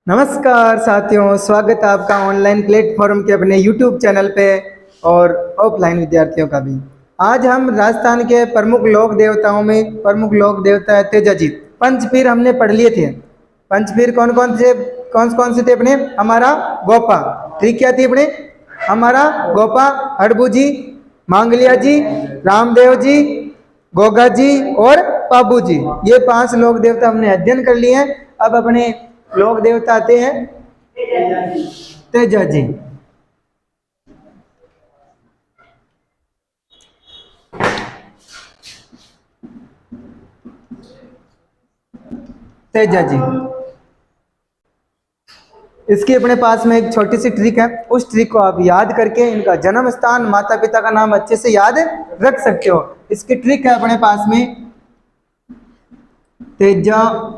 नमस्कार साथियों, स्वागत है आपका ऑनलाइन प्लेटफॉर्म के अपने YouTube चैनल पे और ऑफलाइन विद्यार्थियों का भी। आज हम राजस्थान के प्रमुख लोक देवताओं में प्रमुख लोक देवता है तेजाजीत। पंचपीर हमने पढ़ लिए थे। पंचपीर कौन कौन से थे अपने? हमारा गोपा, ठीक क्या थी अपने? हमारा गोपा, हड़बू जी, मांगलिया जी, रामदेव जी, गोगा जी और पाबू जी। ये 5 लोक देवता हमने अध्ययन कर लिए हैं। अब अपने लोक देवता आते हैं तेजा जी। तेजा जी, इसकी अपने पास में एक छोटी सी ट्रिक है। उस ट्रिक को आप याद करके इनका जन्म स्थान, माता पिता का नाम अच्छे से याद रख सकते हो। इसकी ट्रिक है अपने पास में तेजा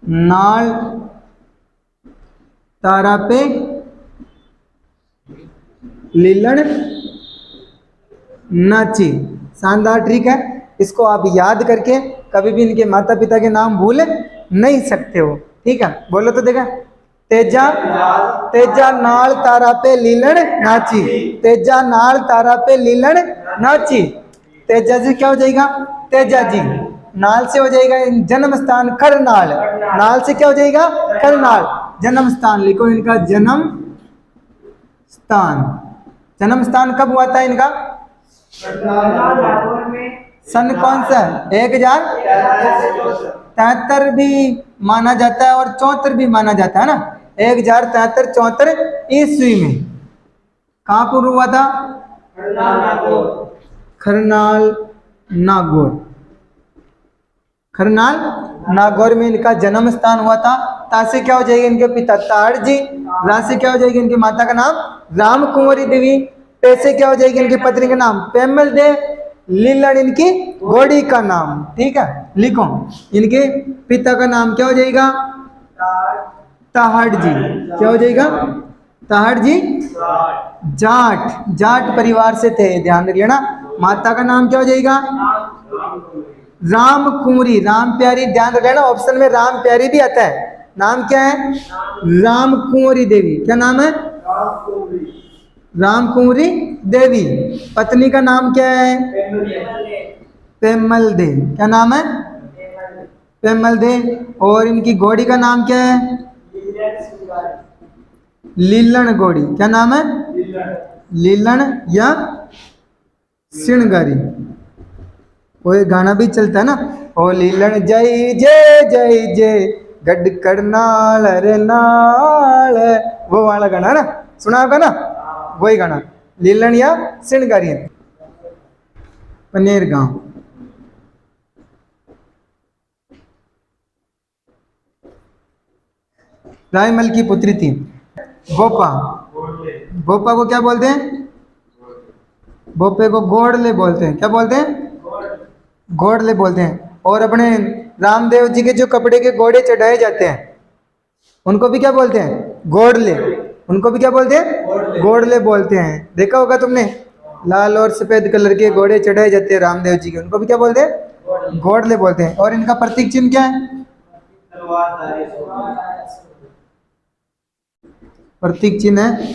नाल तारा पे लीलण नाची। शानदार ट्रिक है। इसको आप याद करके कभी भी इनके माता पिता के नाम भूल नहीं सकते हो, ठीक है? बोलो तो देखा, तेजा तेजा नाल तारा पे लीलण नाची, तेजा नाल तारा पे लीलण नाची। तेजा जी क्या हो जाएगा? तेजा जी। नाल से हो जाएगा जन्म स्थान करनाल, नाल से क्या हो जाएगा? करनाल। जन्म स्थान लिखो इनका, जन्म स्थान। जन्म स्थान कब हुआ था इनका? सन कौन सा? 1073 भी माना जाता है और 74 भी माना जाता है ना। 1073-74 ईस्वी में। कहाँ पर हुआ था? खरनाल नागौर। खरनाल नागौर में इनका जन्म स्थान हुआ था। ता से क्या हो जाएगी? इनके पिता ताड़ जी। रा से क्या हो जाएगी? इनकी माता का नाम राम कुंवरी देवी। पे से क्या हो जाएगी? इनकी पत्नी का नाम पेमल दे। लीलण इनकी घोड़ी का नाम, ठीक है? लिखो, इनके पिता का नाम क्या हो जाएगा? ताहड़ जी। क्या हो जाएगा? ताहड़ जी जाट, जाट परिवार से थे, ध्यान रख लेना। माता का नाम क्या हो जाएगा? राम कुंवरी, राम प्यारी। ध्यान रख लेना, ऑप्शन में राम प्यारी भी आता है। नाम क्या है? राम कुंवरी देवी। क्या नाम है? राम कुंवरी देवी। पत्नी का नाम क्या है? पेमल दे। क्या नाम है? पेमल दे। और इनकी घोड़ी का नाम क्या है? लीलण घोड़ी। क्या नाम है? लीलण या सिणगारी। वो एक गाना भी चलता है ना, ओ लीलण जय जय जय जय गड करनाल रे नाल। वो वाला गाना ना, सुना होगा ना? वही गाना, लीलण या सिणगारी। पनेर गांव। रायमल की पुत्री थी गोपा। गोपा को क्या बोलते हैं? गोपे को घोड़ले बोलते हैं। क्या बोलते हैं? घोड़ले बोलते हैं। और अपने रामदेव जी के जो कपड़े के घोड़े चढ़ाए जाते हैं उनको भी क्या बोलते हैं? घोड़ले। उनको भी क्या बोलते हैं? घोड़ले बोलते हैं। देखा होगा तुमने, लाल और सफेद कलर के घोड़े चढ़ाए जाते हैं रामदेव जी के, उनको भी क्या बोलते हैं? घोड़ले बोलते हैं। और इनका प्रतीक चिन्ह क्या है? प्रतीक चिन्ह है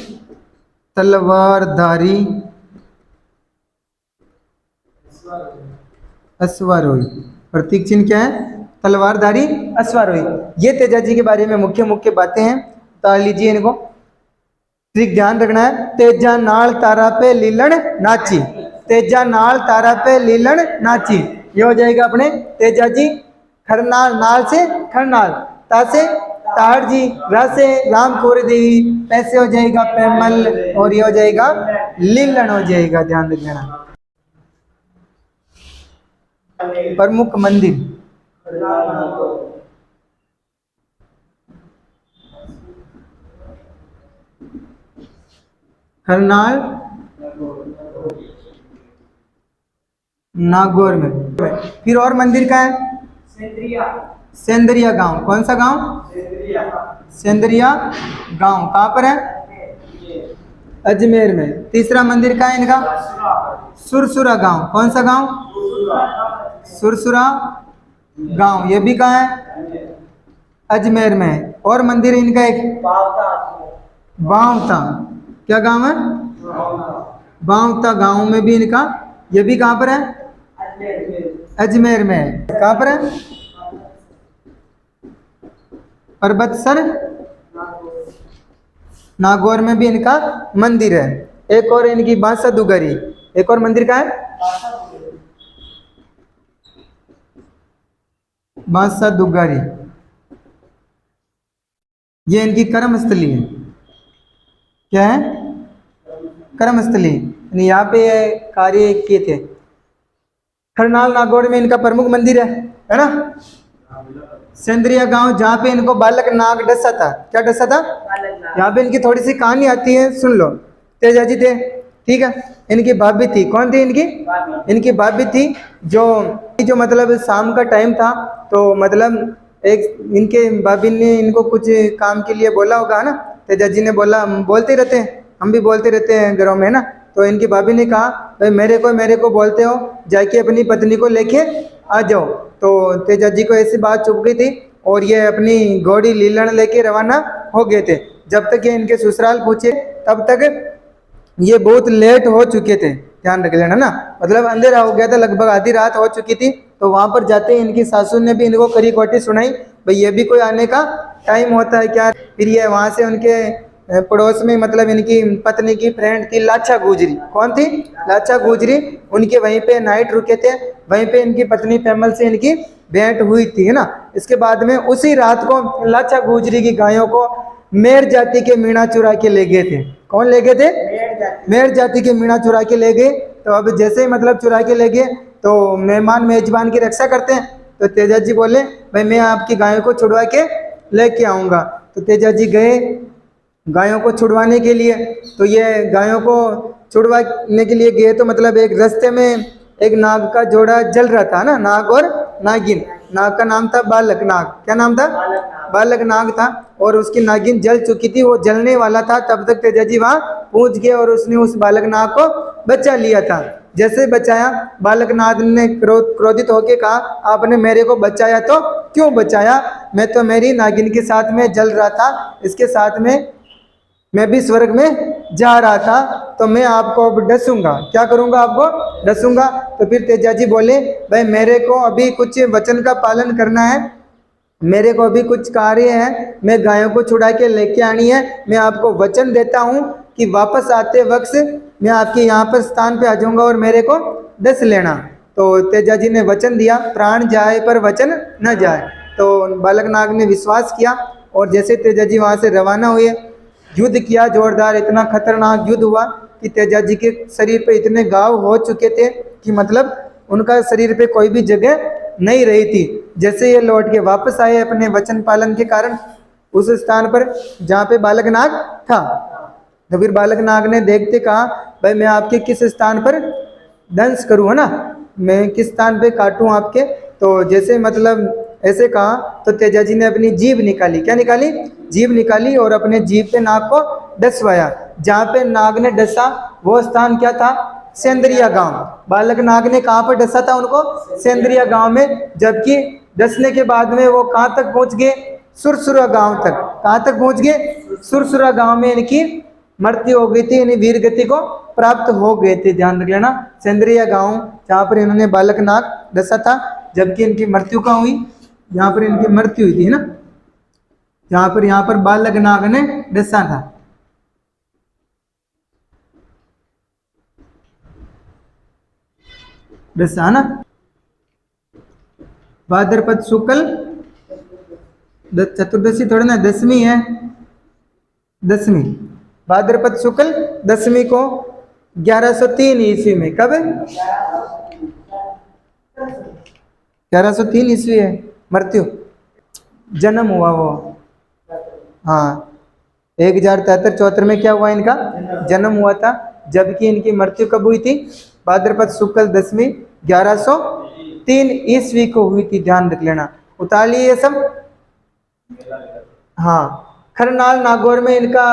तलवारधारी अश्वारोही। प्रतीक चिन्ह क्या है? तलवारधारी अश्वारोही। ये तेजा जी के बारे में मुख्य बातें हैं, उतार लीजिए इनको। ट्रिक ध्यान रखना है, तेजा नाल तारा पे लीलण नाची, तेजा नाल तारा पे लीलण नाची। ये हो जाएगा अपने तेजा जी। खरनाल, नाल से खरनाल, ता से ताड़ जी, रा से राम कुंवरी देवी, पैसे हो जाएगा पेमल, और ये हो जाएगा लीलण हो जाएगा। ध्यान रखना। प्रमुख मंदिर खरनाल नागौर में। फिर और मंदिर का है सेंदरिया गांव। कौन सा गांव? सेंदरिया गांव। कहाँ पर है? अजमेर में। तीसरा मंदिर का है इनका? सुरसुरा गांव। कौन सा गांव? सुरसुरा गांव। ये भी कहाँ है? अजमेर में है। और मंदिर इनका एक बावता, क्या गांव है? बावता गांव में भी इनका, ये भी कहाँ पर है? अजमेर में है। कहाँ पर है? परबतसर नागौर में भी इनका मंदिर है। एक और इनकी बांसा दुगरी, एक और मंदिर का है बांसा दुगरी, ये इनकी कर्मस्थली है। क्या है? कर्मस्थली, यानी यहाँ पे कार्य किए थे। खरनाल नागौर में इनका प्रमुख मंदिर है ना? सेंद्रिया गांव, जहाँ पे इनको बालक नाग डसा था। क्या डसा था? यहाँ पे इनकी थोड़ी सी कहानी आती है, सुन लो। तेजा जी थे, ठीक है। इनकी भाभी थी, कौन थी इनकी? इनकी भाभी थी, जो मतलब शाम का टाइम था, तो मतलब एक इनके भाभी ने इनको कुछ काम के लिए बोला होगा ना। तेजा जी ने बोला, हम बोलते रहते हैं, हम भी बोलते रहते हैं घरों में ना। तो इनकी भाभी ने कहा, भाई मेरे को बोलते हो, जाके अपनी पत्नी को लेके आ जाओ। तो तेजा जी को ऐसी बात चुप गई थी और ये अपनी घोड़ी लीलण लेके रवाना हो गए थे। जब तक ये इनके ससुराल पहुंचे तब तक ये बहुत लेट हो चुके थे, ध्यान रख लेना ना। मतलब अंधेरा हो गया था, लगभग आधी रात हो चुकी थी। तो वहां पर जाते ही इनकी सासू ने भी इनको कड़ी कोटी सुनाई, भाई ये भी कोई आने का टाइम होता है क्या? फिर ये वहां से उनके पड़ोस में, मतलब इनकी पत्नी की फ्रेंड थी लाचा गुजरी। कौन थी? लाचा गुजरी। उनके वहीं पे नाइट रुके थे, वहीं पे इनकी पत्नी पैमल से इनकी भेंट हुई थी, है ना। इसके बाद में उसी रात को लाचा गुजरी की गायों को मेर जाति के मीणा चुरा के ले गए थे। कौन ले गए थे? मेर जाति के मीणा चुरा के ले गए। तो अब जैसे ही मतलब चुरा के ले गए, तो मेहमान मेजबान की रक्षा करते हैं। तो तेजा जी बोले, भाई मैं आपकी गायों को छुड़वा के लेके आऊँगा। तो तेजा जी गए गायों को छुड़वाने के लिए। तो ये गायों को छुड़वाने के लिए गए, तो मतलब एक रास्ते में एक नाग का जोड़ा जल रहा था ना, नाग और नागिन। नाग का नाम था बालक नाग। क्या नाम था? बालक नाग था। और उसकी नागिन जल चुकी थी, वो जलने वाला था। तब तक तेजा जी वहाँ पहुँच गए और उसने उस बालक नाग को बचा लिया था। जैसे बचाया, बालक नाग ने क्रोधित होकर कहा, आपने मेरे को बचाया तो क्यों बचाया? मैं तो मेरी नागिन के साथ में जल रहा था, इसके साथ में मैं भी स्वर्ग में जा रहा था, तो मैं आपको अब डसूंगा। क्या करूंगा? आपको डसूंगा। तो फिर तेजा जी बोले, भाई मेरे को अभी कुछ वचन का पालन करना है, मेरे को अभी कुछ कार्य है, मैं गायों को छुड़ा के लेके आनी है। मैं आपको वचन देता हूँ कि वापस आते वक्त मैं आपके यहाँ पर स्थान पे आ जाऊँगा और मेरे को डस लेना। तो तेजा जी ने वचन दिया, प्राण जाए पर वचन न जाए। तो बालक नाग ने विश्वास किया और जैसे तेजा जी वहाँ से रवाना हुए, युद्ध किया जोरदार। इतना खतरनाक युद्ध हुआ कि तेजा जी के शरीर पे इतने घाव हो चुके थे कि मतलब उनका शरीर पे कोई भी जगह नहीं रही थी। जैसे ये लौट के वापस आए अपने वचन पालन के कारण उस स्थान पर जहाँ पे बालक नाग था, तो फिर बालक नाग ने देखते कहा, भाई मैं आपके किस स्थान पर दंश करूँ, है ना, मैं किस स्थान पे काटूँ आपके। तो जैसे मतलब ऐसे कहा, तो तेजा जी ने अपनी जीभ निकाली। क्या निकाली? जीभ निकाली और अपने जीभ पे नाग को डसवाया। जहाँ पे नाग ने डसा वो स्थान क्या था? सेंद्रिया गांव। बालक नाग ने कहाँ पर डसा था उनको? सेंद्रिया गांव में। जबकि डसने के बाद में वो कहाँ तक पहुँच गए? सुरसुरा गांव तक। कहाँ तक पहुँच गए? सुरसुरा गांव में इनकी मृत्यु हो गई थी, यानी वीर गति को प्राप्त हो गए थे। ध्यान रख लेना, सेंद्रिया गांव जहाँ पर इन्होंने बालक नाग डसा था, जबकि इनकी मृत्यु कहाँ हुई? यहाँ पर इनकी मृत्यु हुई थी ना, यहाँ पर बालक नाग ने डसा था। डसा ना, भाद्रपद शुक्ल चतुर्दशी थोड़ी ना, दसवीं है, दसवीं भाद्रपद शुक्ल दसवीं को 1103 ईस्वी में। कब? 1103 ईस्वी है मृत्यु, जन्म हुआ वो। हाँ, 1073-74 में क्या हुआ? इनका जन्म हुआ था। जबकि इनकी मृत्यु कब हुई थी? भाद्रपद शुक्ल दसवीं 1103 ईस्वी को हुई थी। ध्यान रख लेना, उतार लिए ये सब। हाँ, खरनाल नागौर में इनका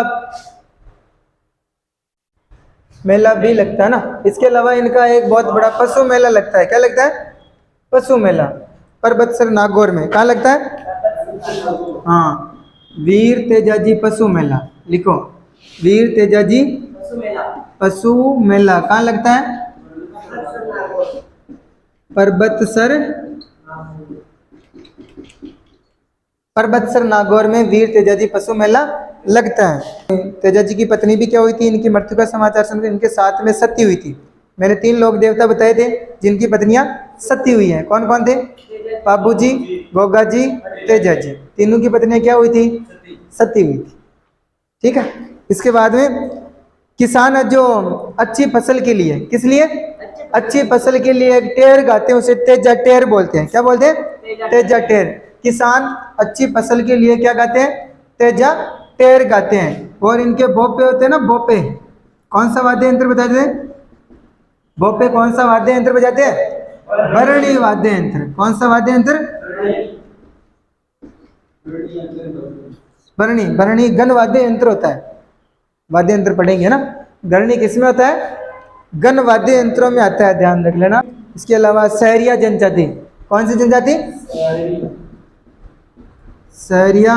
मेला भी लगता है ना। इसके अलावा इनका एक बहुत बड़ा पशु मेला लगता है। क्या लगता है? पशु मेला। परबतसर नागौर में कहाँ लगता है? हाँ, वीर तेजाजी पशु मेला लिखो। वीर तेजाजी पशु मेला कहाँ लगता है? परबतसर, परबतसर नागौर में वीर तेजाजी पशु मेला लगता है। तेजाजी की पत्नी भी क्या हुई थी? इनकी मृत्यु का समाचार सुनकर इनके साथ में सती हुई थी। मैंने 3 लोक देवता बताए थे जिनकी पत्नियां सती हुई हैं। कौन कौन थे? बाबू जी, गोगा जी, तेजाजी। तीनों की पत्नियां क्या हुई थी? सती हुई थी। ठीक है। इसके बाद में किसान जो अच्छी फसल के लिए, किस लिए? अच्छी फसल के लिए एक टेर गाते हैं, उसे तेजा टेर बोलते हैं। क्या बोलते हैं? तेजा टेर। किसान अच्छी फसल के लिए क्या गाते हैं? तेजा टेर गाते हैं। और इनके भोपे होते हैं ना, भोपे। कौन सा वाद्य यंत्र बताते हैं? भोपे कौन सा वाद्य यंत्र बजाते हैं? भरणी वाद्य यंत्र। कौन सा वाद्य यंत्र? भरणी। भरणी गण वाद्य यंत्र होता है। वाद्य यंत्र पढ़ेंगे ना। भरणी किसमें होता है? गण वाद्य यंत्रों में आता है, ध्यान रख लेना। इसके अलावा सहरिया जनजाति। कौन सी जनजाति? सहरिया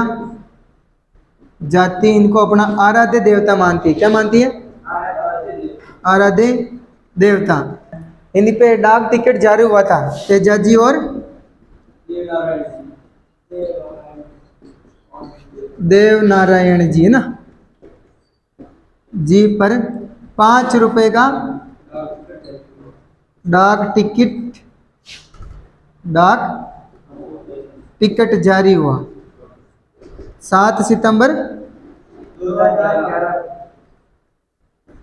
जाति इनको अपना आराध्य देवता मानती है। क्या मानती है? आराध्य देवता। इन पे डाक टिकट जारी हुआ था तेजाजी और देव नारायण जी, है ना जी, पर 5 रुपए का डाक टिकट जारी हुआ 7 सितंबर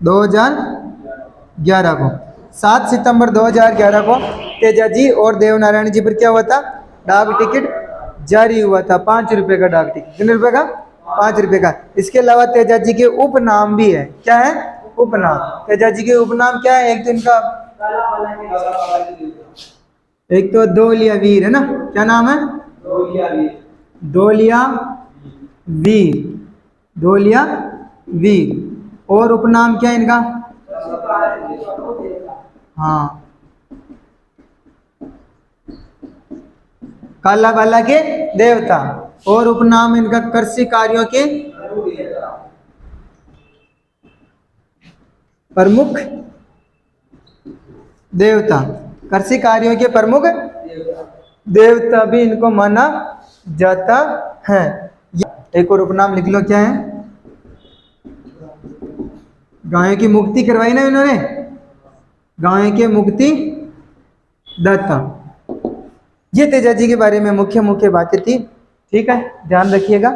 2011 को। 7 सितंबर 2011 को तेजाजी और देवनारायण जी पर क्या हुआ था? डाक टिकट जारी हुआ था। 5 रुपए का डाक टिकट। कितने रुपए का? 5 रुपए का। इसके अलावा तेजाजी के उपनाम भी है। क्या है? उपनाम। तेजाजी के उपनाम क्या है? एक तो इनका, एक तो दोलिया वीर है ना। क्या नाम है? दोलिया वीर। दोलिया वीर। और उपनाम क्या है इनका? हाँ, काला बाला के देवता। और उपनाम इनका कृषि कार्यों के प्रमुख देवता। कृषि कार्यों के प्रमुख देवता भी इनको माना जाता है। एक और उपनाम लिख लो, क्या है? गायों की मुक्ति करवाई ना इन्होंने, गायों के मुक्ति दाता। ये तेजाजी के बारे में मुख्य बातें थी। ठीक है, ध्यान रखिएगा।